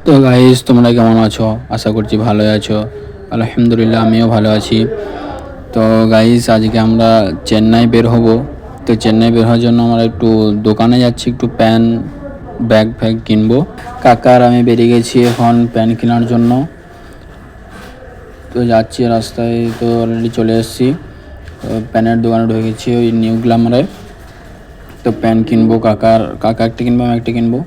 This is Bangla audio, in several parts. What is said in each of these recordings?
তো গাইস, তোমরা কেমন আছো? আশা করছি ভালোই আছো। আলহামদুলিল্লাহ, আমিও ভালো আছি। তো গাইস, আজকে আমরা চেন্নাই বের হব। তো চেন্নাই বের হওয়ার জন্য আমরা একটু দোকানে যাচ্ছি, একটু প্যান ব্যাগ ফ্যাগ কিনবো। কাকার আমি বেরিয়ে গেছি এখন প্যান কেনার জন্য। তো যাচ্ছি রাস্তায়, তো অলরেডি চলে এসেছি। তো প্যানের দোকানে ঢুকে গেছি ওই নিউ গ্ল্যামারে। তো প্যান কিনবো, কাকা একটা কিনবো, আমি একটা কিনবো।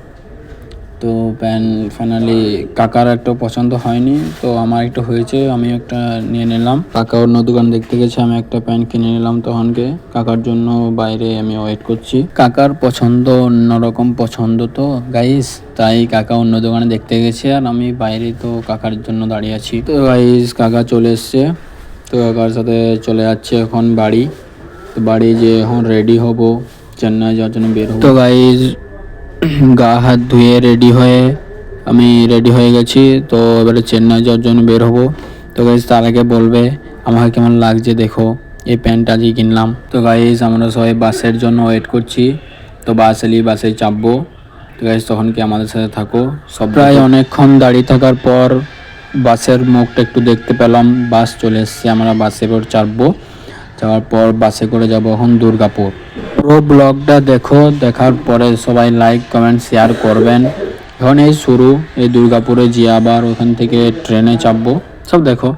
তো প্যান ফাইনালি কাকার একটা পছন্দ হয়নি, তো আমার একটা হয়েছে, আমি একটা নিয়ে নিলাম। কাকা অন্য দোকান দেখতে গেছে, আমি একটা প্যান কিনে নিলাম তখনকে। কাকার জন্য বাইরে আমি ওয়েট করছি। কাকার পছন্দ অন্যরকম পছন্দ তো গাইস, তাই কাকা অন্য দোকানে দেখতে গেছে আর আমি বাইরে তো কাকার জন্য দাঁড়িয়ে আছি। তো গাইস, কাকা চলে এসছে। তো কাকার সাথে চলে যাচ্ছে এখন বাড়ি। তো বাড়ি যে এখন রেডি হব, চেন্নাই যাওয়ার জন্য বের হব। তো গাইস, গা হাত ধুয়ে আমি রেডি হয়ে গেছি। তো এবারে চেন্নাই যাওয়ার জন্য বের হবো। তো গাইজ, তার আগে বলবে আমাকে কেমন লাগছে দেখো, এই প্যান্টটা আজকে কিনলাম। তো গাইজ, আমরা সবাই বাসের জন্য ওয়েট করছি। তো বাস এলি বাসে চাপবো। তো গাইজ, তখন কি আমাদের সাথে থাকো। সব প্রায় অনেকক্ষণ দাঁড়িয়ে থাকার পর বাসের মুখটা একটু দেখতে পেলাম, বাস চলে এসছে। আমরা বাসে করে চাপবো। যাওয়ার পর বাসে করে যাব এখন দুর্গাপুর। পুরো ব্লগটা দেখো, দেখার পরে সবাই লাইক কমেন্ট শেয়ার করবেন। এখন এই শুরু, এই দুর্গাপুরে যে আবার ওখান থেকে ট্রেনে চাপবো, সব দেখো।